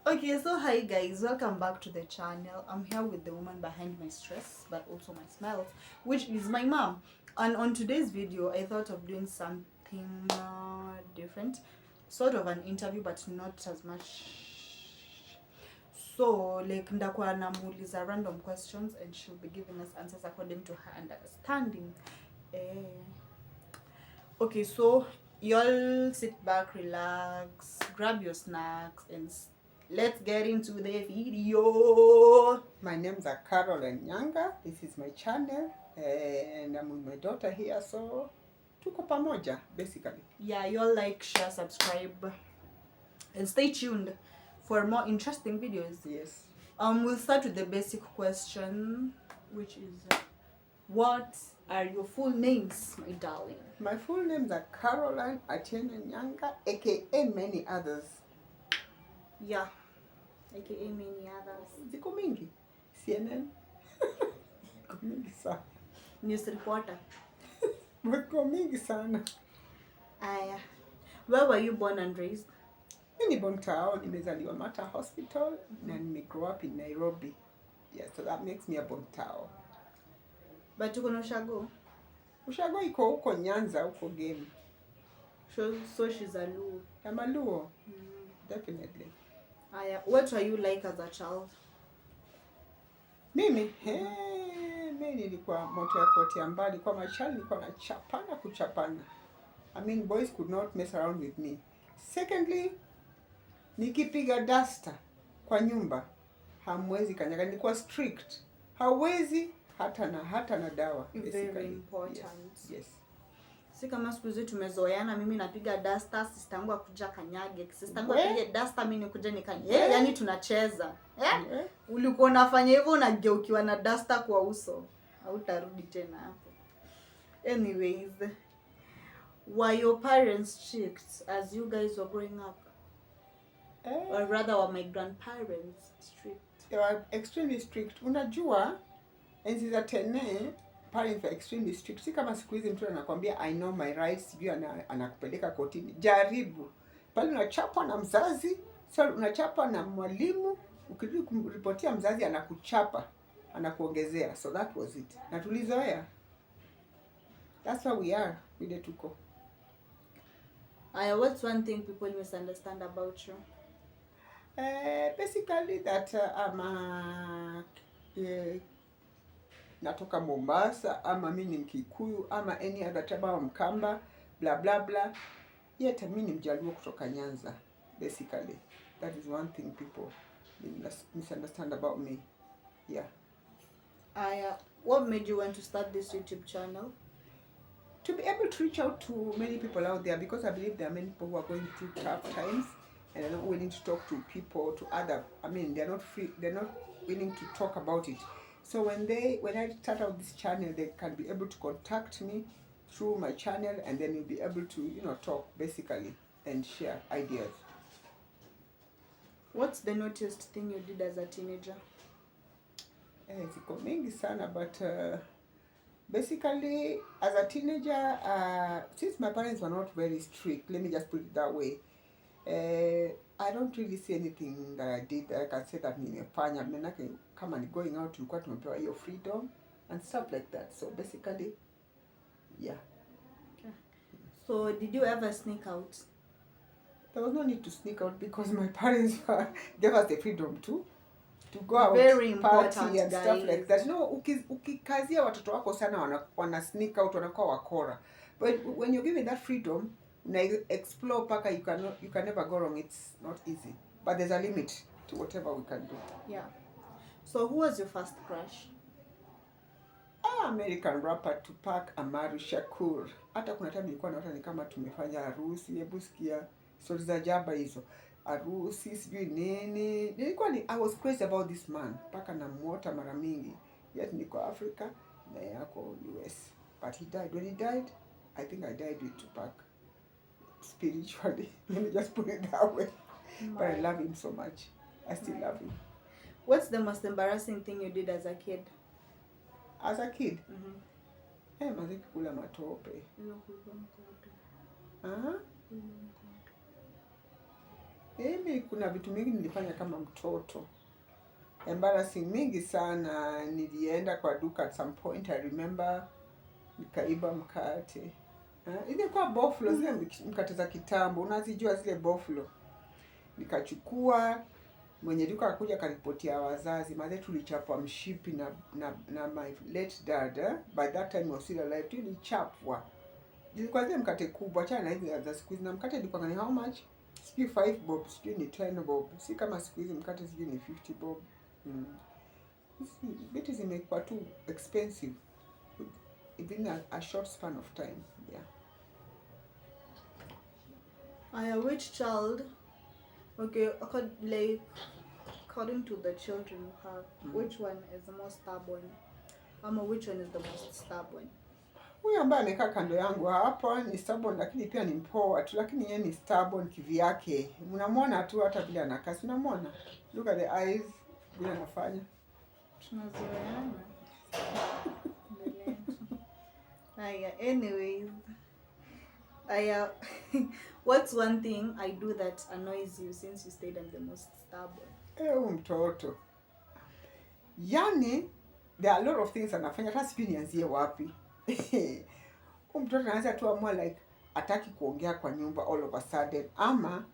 Okay, so hi guys, welcome back to the channel. I'm here with the woman behind my stress but also my smiles, which is my mom. And on today's video I thought of doing something different, sort of an interview but not as much. So like ndakuwa namuuliza random questions and she'll be giving us answers according to her understanding. Okay, so y'all sit back, relax, grab your snacks, and let's get into the video. My name's Caroline Nyanga. This is my channel, and I'm with my daughter here, so tuko pamoja, basically. Yeah, y'all like, share, subscribe, and stay tuned for more interesting videos. Yes. We'll start with the basic question, which is, what are your full names, my darling? My full names are Caroline Atieno Nyanga, aka many others. Yeah, aka many others. Ziko mingi. CNN. Ziko mingi sana. News reporter. Ziko mingi sana. Aya. Where were you born and raised? Mimi born town, nimezaliwa Mata Hospital, na grow up in Nairobi. Yeah, so that makes me a born town. But uko na Ushago? Ushago iko huko Nyanza, huko game. So she's a Luo. I'm a Luo. Definitely. Aya, what were you like as a child? Mimi nilikuwa moto ya kuotea mbali. Kwa machild nilikuwa na kuchapana. I mean, boys could not mess around with me. Secondly, nikipiga duster kwa nyumba, hamwezi kanyaga. Nilikuwa strict. Hawezi hata na dawa. Very important. Yes. Si kama siku hizi tumezoeana, mimi napiga duster, sister yangu akuja kanyage. Sister yangu apige duster, mimi nikuja nikanyage. Yaani tunacheza. Ulikuwa unafanya hivyo unageukiwa na duster kwa uso. Hautarudi tena hapo. Anyways, were your parents strict as you guys were growing up? Or rather, were my grandparents strict? They were extremely strict. Unajua, enzi za tene, parents were extremely strict. Si kama siku hizi mtu anakuambia I know my rights, sijui anakupeleka kotini. Jaribu. Pale unachapwa na mzazi, so unachapwa na mwalimu, ukirudi kumripotia mzazi anakuchapa, anakuongezea. So that was it. Na tulizoea. That's where we are. Vile tuko. What's one thing people misunderstand about you? Basically that natoka Mombasa, ama mimi ni Mkikuyu, ama any other tribe, ama Mkamba, blah blah blah. Yet mimi ni Mjaluo kutoka Nyanza. Basically, that is one thing people misunderstand about me. Yeah. What made you want to start this YouTube channel? To be able to reach out to many people out there, because I believe there are many people who are going through tough times and they're not willing to talk to people, to other. I mean, they're not willing to talk about it. So when I start out this channel, they can be able to contact me through my channel, and then we'll be able to, talk basically and share ideas. What's the naughtiest thing you did as a teenager? Ziko mingi sana, but basically, as a teenager, since my parents were not very strict, let me just put it that way, I don't really see anything that I did that I can say that nimefanya. Manake kama ni going out, tulikuwa tumepewa hiyo freedom and stuff like that. So basically, yeah. Okay. So did you ever sneak out? There was no need to sneak out because my parents gave us the freedom to go out, very important, party and guys, stuff like that. Ukikazia watoto wako sana wana sneak out, wanakuwa wakora. But when you're given that freedom, na explore paka, you can never go wrong. It's not easy, but there's a limit to whatever we can do. Yeah. So who was your first crush? American rapper Tupac Amaru Shakur. Hata kuna time nilikuwa naona ni kama tumefanya harusi. Hebu sikia stories za jaba hizo. Harusi sijui nini. I was crazy about this man. Paka namuota mara mingi. Yet niko Africa na yako US. But he died. When he died, I think I died with Tupac. Spiritually. Let me just put it that way. But I love him so much. I still love him. What's the most embarrassing thing you did as a kid? As a kid? Maziki kula matope. Mimi kuna vitu mingi nilifanya kama mtoto. Embarrassing mingi sana. Nilienda kwa duka at some point, I remember, nikaiba mkate. Ilikuwa boflo, zile mkate za kitambo, unazijua zile boflo. Nikachukua, mwenye duka akakuja akaripotia wazazi. Maze tulichapwa mshipi na my late dad. By that time he was still alive. Tulichapwa. Zilikuwa zile mkate kubwa, achana na hizi za siku hizi. Na mkate ilikuwa ni how much? Sijui 5 bob, sijui ni 10 bob. Si kama siku hizi mkate sijui ni 50 bob. Vitu zimekuwa too expensive within a short span of time. Yeah. Which child, okay, according to the children you have, which one is the most stubborn? Which one is the most stubborn? Huyu ambaye amekaa kando yangu hapa ni stubborn, lakini pia ni mpoa tu, lakini yeye ni stubborn kivyake. Unamwona tu hata vile anakaa, unamwona? Look at the eyes, vile anafanya. Tunazoeana. Anyways, what's one thing I do that annoys you since you said I'm the most stubborn? Mtoto. Yani, there are a lot of things anafanya, hata sijui nianzie wapi. Mtoto anaweza tu amua like hataki kuongea kwa nyumba all of a sudden, ama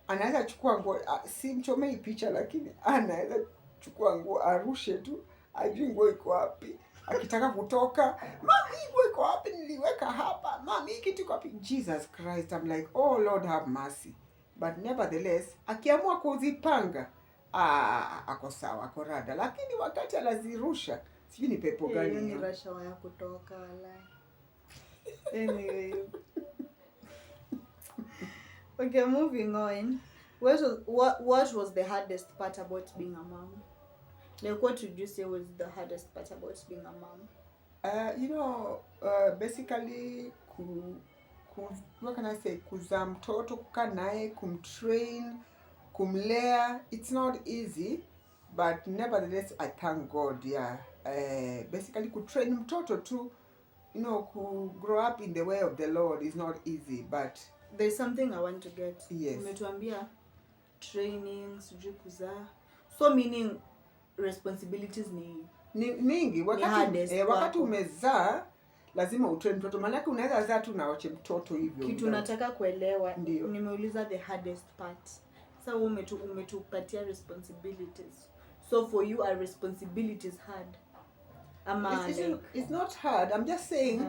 anaweza chukua nguo, si mchomei picha, lakini anaweza chukua nguo arushe tu, ajui nguo iko wapi. Akitaka kutoka, mami hii nguo iko wapi, niliweka hapa, mami hii kitu iko wapi? Jesus Christ, I'm like, oh Lord have mercy. But nevertheless, akiamua kuzipanga, ako sawa, ako rada. Lakini wakati anazirusha, sijui ni pepo gani. Hiyo ni rasha ya kutoka wala. Anyway. Okay, moving on. What was the hardest part about being a mom? Like, what would you say was the hardest part about being a mom? Basically, what can I say? Kuzaa mtoto, kukaa naye, kumtrain, kumlea. It's not easy, but nevertheless, I thank God. Yeah. Basically, kutrain mtoto tu, to grow up in the way of the Lord is not easy, but there's something I want to get. Yes. Umetuambia training, sijui kuzaa. So meaning responsibilities ni mingi. Wakati umezaa lazima utrain mtoto. Maana yake unaweza zaa tu na wache mtoto hivyo. Kitu nataka kuelewa. Nimeuliza the hardest part. Sasa umetupatia responsibilities. So for you, are responsibilities hard? It's not hard. I'm just saying,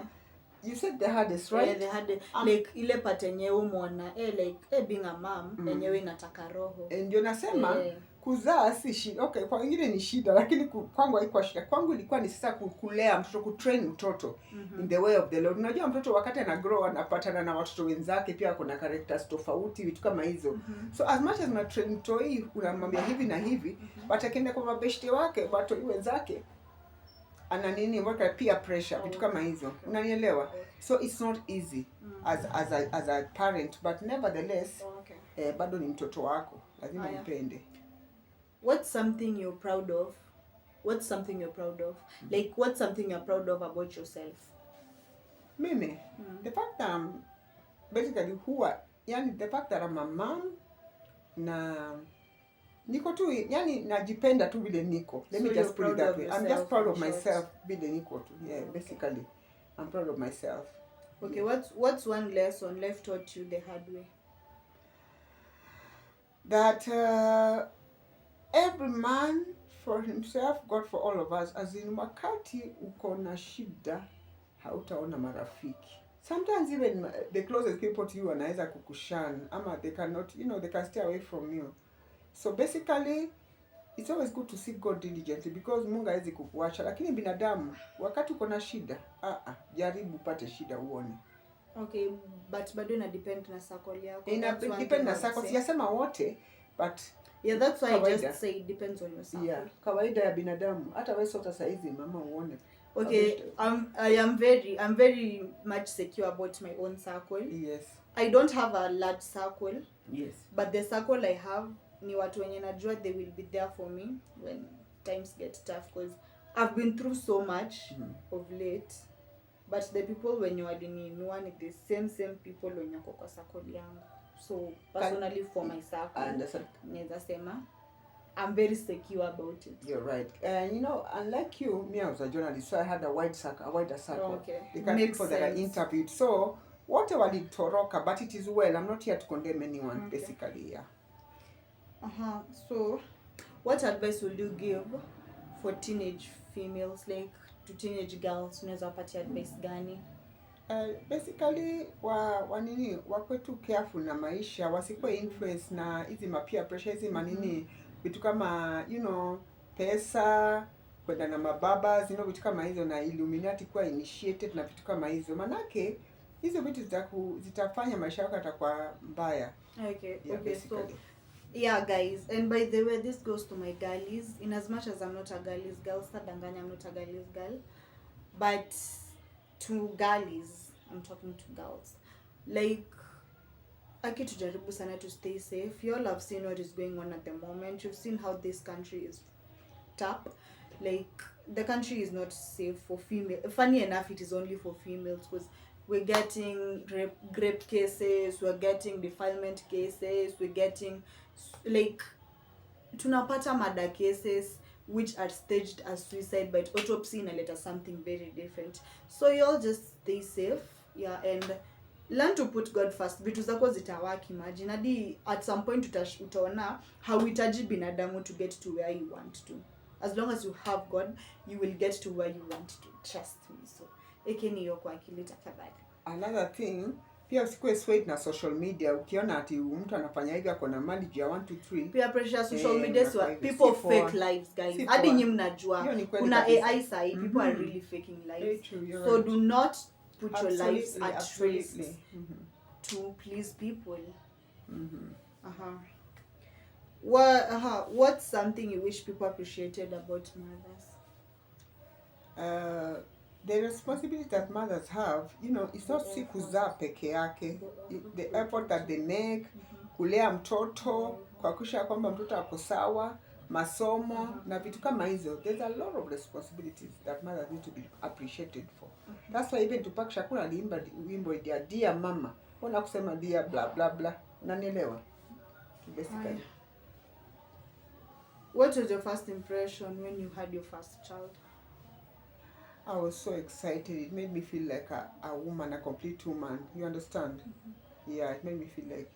you said the hardest, right? Yeah, the hardest. Like ile part yenyewe umeona, being a mom, yenyewe inataka roho. Ndio nasema, kuzaa si shida. Okay, kwa wengine ni shida, lakini kwangu haikuwa shida. Kwangu ilikuwa ni sasa kulea mtoto, kutrain mtoto in the way of the Lord. Unajua mtoto wakati ana grow anapatana na watoto wenzake, pia kuna characters tofauti, vitu kama hizo. So as much as una train mtoto unamwambia hivi na hivi, but akienda kwa mabeshte wake, watoto wenzake, ana nini waka peer pressure, vitu kama hizo. Unanielewa? So it's not easy as a parent, but nevertheless, bado ni mtoto wako, lazima umpende. What's something you're proud of? What's something you're proud of? Like, what's something you're proud of about yourself? Mimi, the fact that I'm basically the fact that I'm a mom, na niko tu, najipenda tu vile niko. Let me just put it that way. I'm just proud of myself vile niko tu. Yeah, basically, I'm proud of myself. Okay, what's one lesson life taught you the hard way? That every man for himself, God for all of us. As in, wakati uko na shida, hautaona marafiki. Sometimes even the closest people to you wanaweza kukushan, ama they cannot, they can stay away from you. So basically, it's always good to seek God diligently, because Mungu hawezi kukuacha. Lakini binadamu, wakati uko na shida, jaribu upate shida uone. Okay, but bado ina depend na circle yako. Depend na circle. Siyasema wote, but yeah, that's why I just say it depends on your circle. Yeah, kawaida ya binadamu. Hata wewe sota saizi mama uone. Okay, I'm very much secure about my own circle. Yes. I don't have a large circle. Yes. But the circle I have ni watu wenye najua they will be there for me when times get tough, because I've been through so much of late. But the people wenye waliniinua ni the same people wenye wako kwa circle yangu. So personally for myself, I understand. Neza sema I'm very secure about it. You're right. And you know, unlike you, me, I was a journalist, so I had a wider circle. Oh, okay. The kind of Makes people that I sense. interviewed. So whatever did Toroka, but it is well. I'm not here to condemn anyone, Okay. basically, yeah. So what advice would you give for teenage females, like to teenage girls? Unaweza patia advice gani? Basically wakwe tu careful na maisha, wasikuwe influence na hizi peer pressure, hizi manini vitu kama pesa, kwenda na mababas, vitu kama hizo, na Illuminati kuwa initiated na vitu kama hizo, manake hizo vitu zitafanya maisha yako yatakuwa mbaya. Okay, yeah, okay, basically. So yeah guys, and by the way, this goes to my girlies. In as much as I'm not a girlies girl, sadanganya, I'm not a girlies girl, but to girlies, I'm talking to girls, like tujaribu sana to stay safe. You all have seen what is going on at the moment. You've seen how this country is tap. Like the country is not safe for female. Funny enough, it is only for females, because we're getting rape cases, we're getting defilement cases, we're getting like tunapata murder cases which are staged as suicide, but autopsy inaleta something very different. So you all just stay safe, yeah, and learn to put God first. Vitu zako zitawaki, imagine hadi at some point utaona hauhitaji binadamu to get to where you want to. As long as you have God, you will get to where you want to. Trust me. So ekeni hiyo kwa akili tafadhali. Another thing, pia usikue swayed na social media. Ukiona ati mtu anafanya hivi ako na mali juu ya 1 2 3. Pia pressure social media, so people fake lives, guys. Hadi nyinyi mnajua kuna AI sahi, people are really faking lives. So right. Do not put your lives at risk to please people. What's something you wish people appreciated about mothers? The responsibility that mothers have, it's not si kuzaa peke yake. The effort that they make, kulea mtoto, kuhakikisha kwamba mtoto ako sawa, masomo na vitu kama hizo. There's a lot of responsibilities that mothers need to be appreciated for. That's why even Tupac Shakur aliimba wimbo ya Dear Mama. Ona kusema dear blah blah blah. Unanielewa? Basically. What was your first impression when you had your first child? I was so excited. It made me feel like a woman, a complete woman. You understand? Yeah, it made me feel like,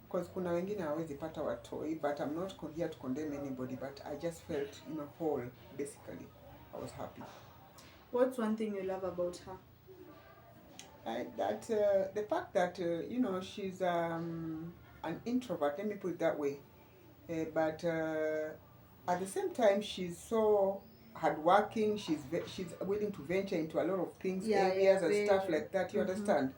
because kuna wengine hawezi pata watoi, but I'm not here to condemn anybody, but I just felt, whole, basically. I was happy. What's one thing you love about her? The fact that, she's an introvert, let me put it that way. But at the same time, she's so hardworking. She's willing to venture into a lot of things, areas and stuff like that. You understand?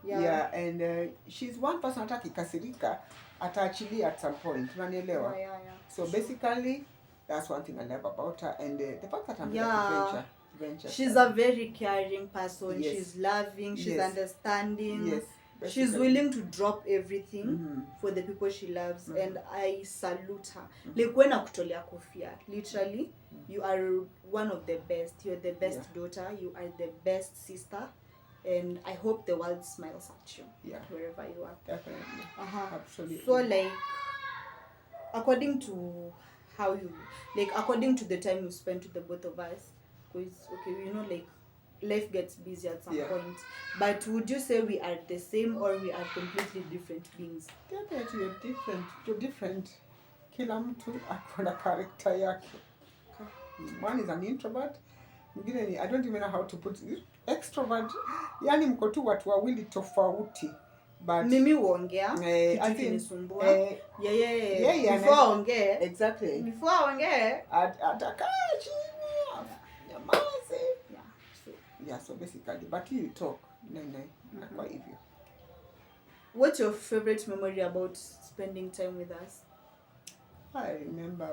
Yeah, and she's one person ataki kasirika ataachilia at some point. Unanielewa? Yeah. So basically, that's one thing I love about her, and the fact that I'm able to venture. She's a very caring person. Yes. She's loving. She's understanding. Yes. Basically. She's willing to drop everything for the people she loves, and I salute her. Like when akutolea kofia, literally, you are one of the best. You're the best daughter. You are the best sister, and I hope the world smiles at you. Yeah. Wherever you are. Definitely. Absolutely. So like, according to how you according to the time you spent with the both of us, because life gets busy at some point, but would you say we are the same or we are completely different beings? Definitely you're different. Kila mtu akona character yake. One is an introvert, mwingine ni, I don't even know how to put it, extrovert. Yani mko tu watu wawili tofauti. But mimi huongea kitu kinisumbua. Yeah. Before aongee. Exactly. Before aongee atakaa chini. Nyamaze. Yeah, so basically, but you talk. Kwa hivyo. What's your favorite memory about spending time with us? I remember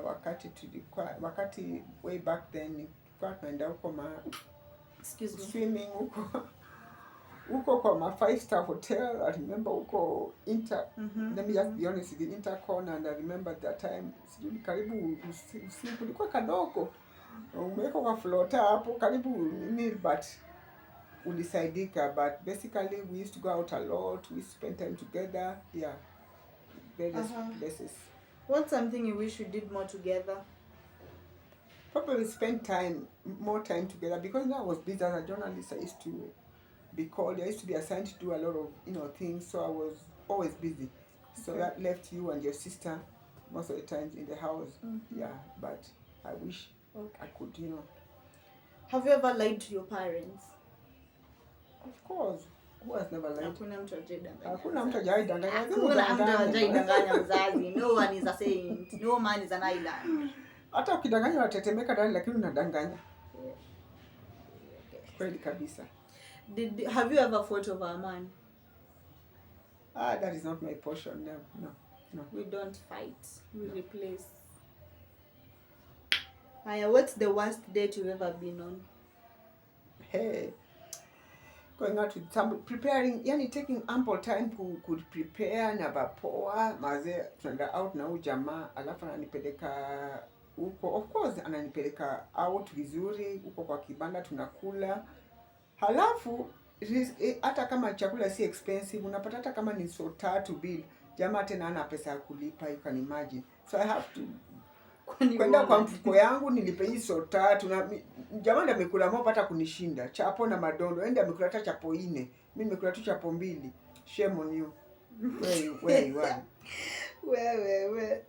wakati way back then tunaenda huko swimming huko kwa 5-star hotel. I remember huko let me just be honest, the Intercon, and I remember that time sijui karibu usiku kulikuwa kadogo umeweka kwa floater hapo karibu but ulisaidika, but basically we used to go out a lot, we spend time together, yeah, various places. What's something you wish you did more together? Probably spend more time together, because now I was busy as a journalist. I used to be called, I used to be assigned to do a lot of things, so I was always busy. So that left you and your sister most of the times in the house. Yeah, but I wish I could, Have you ever lied to your parents? Of course. Who has never lied? Hakuna mtu hajaidanganya. Hakuna mtu hajaidanganya. Hakuna mtu hajaidanganya mzazi. No one is a saint. No man is an island. Hata ukidanganya watetemeka ndani, lakini unadanganya. Kweli kabisa. Have you ever fought over a man? That is not my portion. No. We don't fight. We replace. What's the worst date you've ever been on? Hey. Going out with somebody, preparing, yani taking ample time could prepare na vapoa maze, tunaenda out na jamaa, alafu ananipeleka huko. Of course ananipeleka out vizuri huko kwa kibanda, tunakula. Halafu hata kama chakula si expensive, unapata hata kama ni so 3 bill, jamaa tena ana pesa ya kulipa, you can imagine. So I have to kwenda kwa mfuko yangu nilipe hii so 3, na jamaa ndiye amekula mopa hata kunishinda. Chapo na madondo, ende amekula hata chapo 4, mimi nimekula tu chapo 2. Shame on you. Where?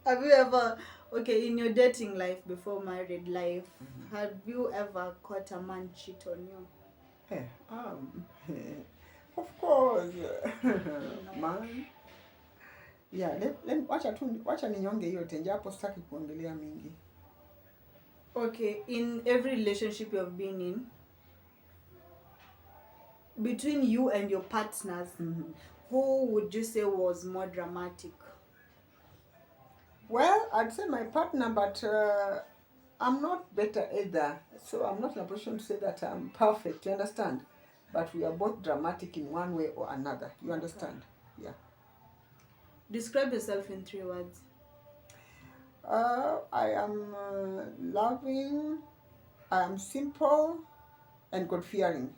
Have you ever, okay, in your dating life before married life, have you ever caught a man cheat on you? Of course. Man. Yeah, wacha ninyonge hiyo tenje hapo, sitaki kuongelea mingi. Okay, in every relationship you've been in, between you and your partners, who would you say was more dramatic? Well, I'd say my partner, but I'm not better either. So I'm not in a position to say that I'm perfect, you understand? But we are both dramatic in one way or another, you understand? Yeah. Describe yourself in 3 words. I am loving, I am simple, and God-fearing.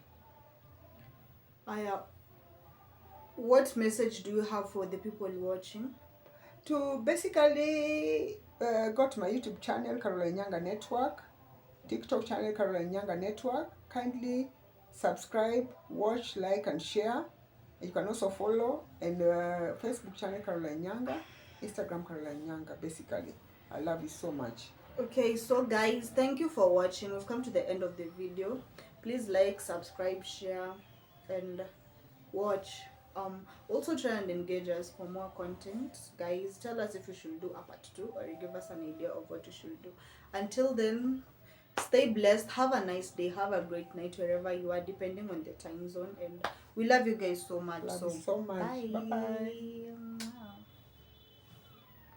What message do you have for the people watching? To basically go to my YouTube channel, Caroline Nyanga Network, TikTok channel, Caroline Nyanga Network. Kindly subscribe, watch, like, and share. You can also follow, and Facebook channel Caroline Nyanga, Instagram Caroline Nyanga. Basically, I love you so much. Okay, so guys, thank you for watching. We've come to the end of the video. Please like, subscribe, share, and watch. Also try and engage us for more content. Guys, tell us if you should do a part 2, or you give us an idea of what you should do. Until then, stay blessed, have a nice day, have a great night wherever you are, depending on the time zone, and we love you guys so much. Love you so much. Bye. Bye.